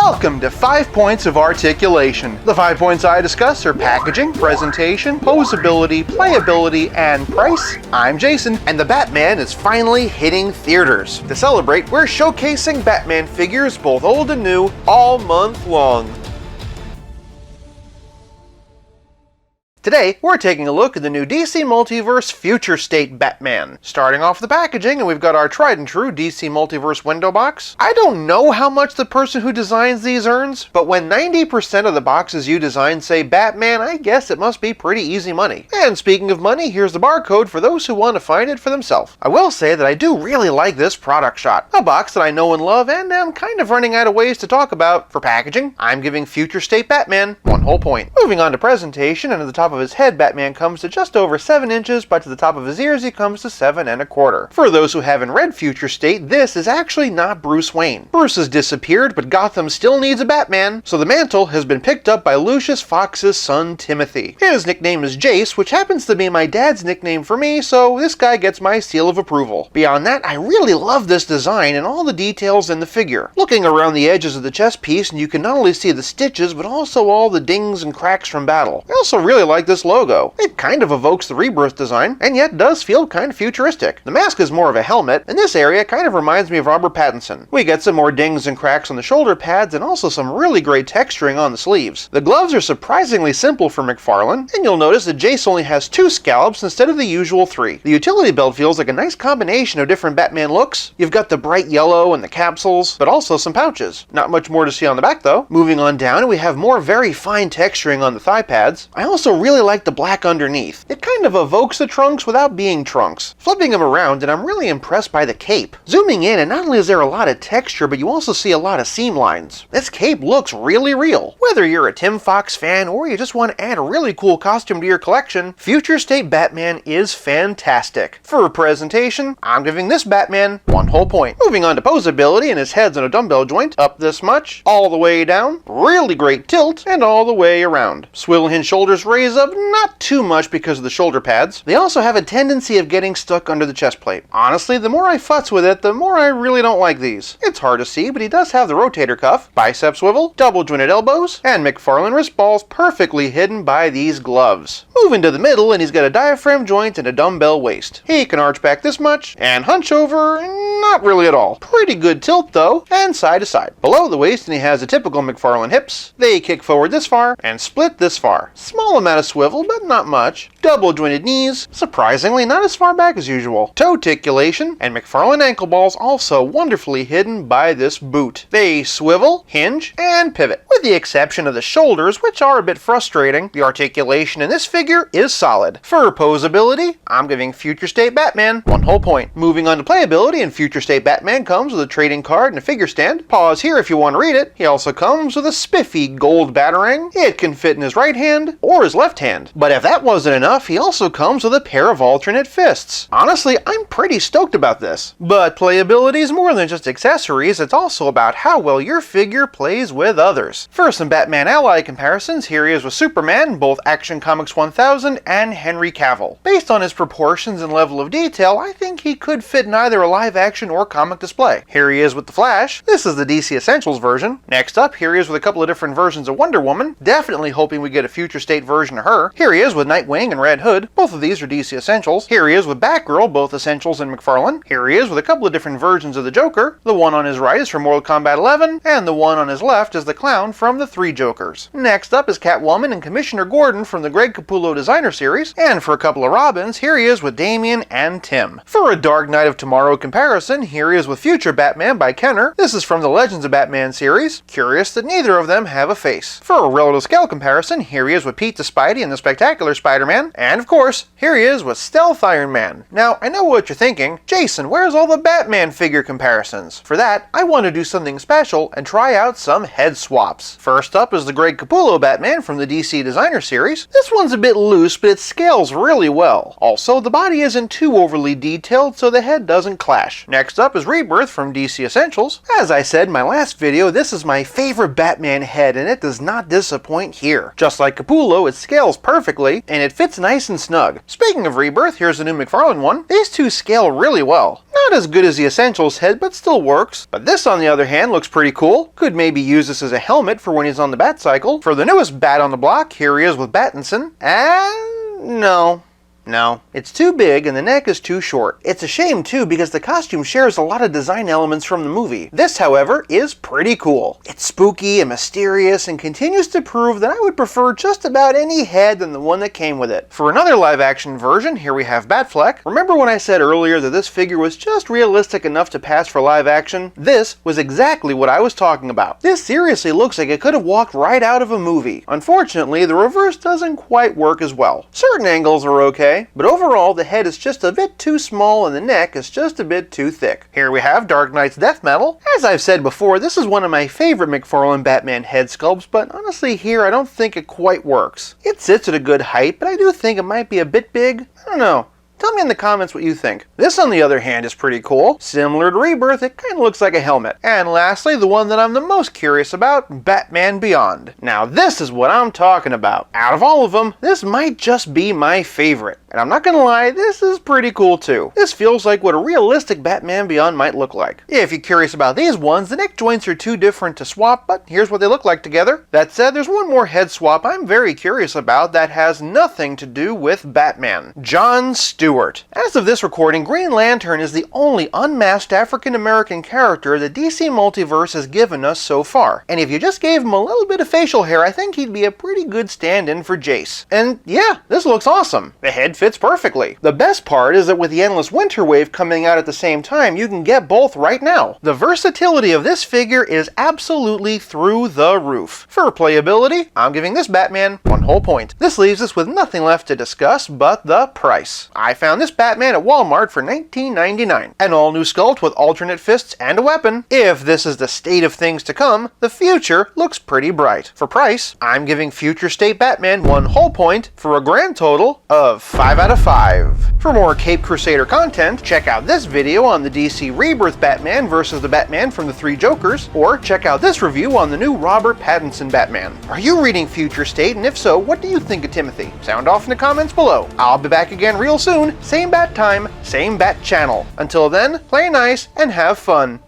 Welcome to 5 Points of Articulation. The 5 points I discuss are packaging, presentation, posability, playability, and price. I'm Jason, and the Batman is finally hitting theaters. To celebrate, we're showcasing Batman figures, both old and new, all month long. Today, we're taking a look at the new DC Multiverse Future State Batman. Starting off the packaging, and we've got our tried and true DC Multiverse window box. I don't know how much the person who designs these earns, but when 90% of the boxes you design say Batman, I guess it must be pretty easy money. And speaking of money, here's the barcode for those who want to find it for themselves. I will say that I do really like this product shot. A box that I know and love, and am kind of running out of ways to talk about. For packaging, I'm giving Future State Batman 1 whole point. Moving on to presentation, and at the top of his head, Batman comes to just over 7 inches, but to the top of his ears, he comes to 7 1/4. For those who haven't read Future State, this is actually not Bruce Wayne. Bruce has disappeared, but Gotham still needs a Batman, so the mantle has been picked up by Lucius Fox's son, Timothy. His nickname is Jace, which happens to be my dad's nickname for me, so this guy gets my seal of approval. Beyond that, I really love this design and all the details in the figure. Looking around the edges of the chest piece, and you can not only see the stitches, but also all the dings and cracks from battle. I also really like this logo. It kind of evokes the Rebirth design, and yet does feel kind of futuristic. The mask is more of a helmet, and this area kind of reminds me of Robert Pattinson. We get some more dings and cracks on the shoulder pads, and also some really great texturing on the sleeves. The gloves are surprisingly simple for McFarlane, and you'll notice that Jace only has 2 scallops instead of the usual 3. The utility belt feels like a nice combination of different Batman looks. You've got the bright yellow and the capsules, but also some pouches. Not much more to see on the back though. Moving on down, we have more very fine texturing on the thigh pads. I also really like the black underneath. It kind of evokes the trunks without being trunks. Flipping them around, and I'm really impressed by the cape. Zooming in, and not only is there a lot of texture, but you also see a lot of seam lines. This cape looks really real. Whether you're a Tim Fox fan or you just want to add a really cool costume to your collection, Future State Batman is fantastic. For presentation, I'm giving this Batman 1 whole point. Moving on to posability, and his head's on a dumbbell joint, up this much, all the way down, really great tilt, and all the way around. Swivel hinge shoulders raise up, not too much because of the shoulder pads. They also have a tendency of getting stuck under the chest plate. Honestly, the more I futz with it, the more I really don't like these. It's hard to see, but he does have the rotator cuff, bicep swivel, double jointed elbows, and McFarlane wrist balls perfectly hidden by these gloves. Moving to the middle, and he's got a diaphragm joint and a dumbbell waist. He can arch back this much, and hunch over, not really at all. Pretty good tilt though, and side to side. Below the waist, and he has a typical McFarlane hips. They kick forward this far, and split this far. Small amount of swivel, but not much. Double jointed knees, surprisingly not as far back as usual. Toe articulation, and McFarlane ankle balls also wonderfully hidden by this boot. They swivel, hinge, and pivot. With the exception of the shoulders, which are a bit frustrating, the articulation in this figure is solid. For posability, I'm giving Future State Batman 1 whole point. Moving on to playability, and Future State Batman comes with a trading card and a figure stand. Pause here if you want to read it. He also comes with a spiffy gold batarang. It can fit in his right hand or his left hand. But if that wasn't enough, he also comes with a pair of alternate fists. Honestly, I'm pretty stoked about this. But playability is more than just accessories, it's also about how well your figure plays with others. For some Batman ally comparisons, here he is with Superman, both Action Comics 1000 and Henry Cavill. Based on his proportions and level of detail, I think he could fit in either a live action or comic display. Here he is with the Flash. This is the DC Essentials version. Next up, here he is with a couple of different versions of Wonder Woman. Definitely hoping we get a Future State version of her. Here he is with Nightwing and Red Hood. Both of these are DC Essentials. Here he is with Batgirl, both Essentials and McFarlane. Here he is with a couple of different versions of the Joker. The one on his right is from Mortal Kombat 11, and the one on his left is the Clown from the Three Jokers. Next up is Catwoman and Commissioner Gordon from the Greg Capullo Designer Series. And for a couple of Robins, here he is with Damian and Tim. For a Dark Knight of Tomorrow comparison, here he is with Future Batman by Kenner. This is from the Legends of Batman series. Curious that neither of them have a face. For a relative scale comparison, here he is with Pete the Spidey and the Spectacular Spider-Man. And of course, here he is with Stealth Iron Man. Now, I know what you're thinking. Jason, where's all the Batman figure comparisons? For that, I want to do something special and try out some head swaps. First up is the Greg Capullo Batman from the DC Designer Series. This one's a bit loose, but it scales really well. Also, the body isn't too overly detailed, so the head doesn't clash. Next up is Rebirth from DC Essentials. As I said in my last video, this is my favorite Batman head, and it does not disappoint here. Just like Capullo, it scales perfectly, and it fits fits nice and snug. Speaking of Rebirth, here's the new McFarlane one. These two scale really well. Not as good as the Essentials head, but still works. But this, on the other hand, looks pretty cool. Could maybe use this as a helmet for when he's on the Bat Cycle. For the newest Bat on the block, here he is with Battinson. And no, it's too big and the neck is too short. It's a shame too because the costume shares a lot of design elements from the movie. This, however, is pretty cool. It's spooky and mysterious and continues to prove that I would prefer just about any head than the one that came with it. For another live action version, here we have Batfleck. Remember when I said earlier that this figure was just realistic enough to pass for live action? This was exactly what I was talking about. This seriously looks like it could have walked right out of a movie. Unfortunately, the reverse doesn't quite work as well. Certain angles are okay, but overall the head is just a bit too small and the neck is just a bit too thick. Here we have Dark Knight's death metal. As I've said before, this is one of my favorite McFarlane Batman head sculpts, but honestly here I don't think it quite works. It sits at a good height, but I do think it might be a bit big. I don't know. Tell me in the comments what you think. This, on the other hand, is pretty cool. Similar to Rebirth, it kind of looks like a helmet. And lastly, the one that I'm the most curious about, Batman Beyond. Now this is what I'm talking about. Out of all of them, this might just be my favorite. And I'm not gonna lie, this is pretty cool too. This feels like what a realistic Batman Beyond might look like. If you're curious about these ones, the neck joints are too different to swap, but here's what they look like together. That said, there's one more head swap I'm very curious about that has nothing to do with Batman. John Stewart. As of this recording, Green Lantern is the only unmasked African-American character the DC Multiverse has given us so far. And if you just gave him a little bit of facial hair, I think he'd be a pretty good stand-in for Jace. And yeah, this looks awesome. The head fits perfectly. The best part is that with the Endless Winter Wave coming out at the same time, you can get both right now. The versatility of this figure is absolutely through the roof. For playability, I'm giving this Batman 1 whole point. This leaves us with nothing left to discuss but the price. I found this Batman at Walmart for $19.99. An all-new sculpt with alternate fists and a weapon. If this is the state of things to come, the future looks pretty bright. For price, I'm giving Future State Batman 1 whole point for a grand total of 5 out of 5. For more Cape Crusader content, check out this video on the DC Rebirth Batman versus the Batman from the Three Jokers, or check out this review on the new Robert Pattinson Batman. Are you reading Future State, and if so, what do you think of Timothy? Sound off in the comments below. I'll be back again real soon. Same bat time, same bat channel. Until then, play nice and have fun.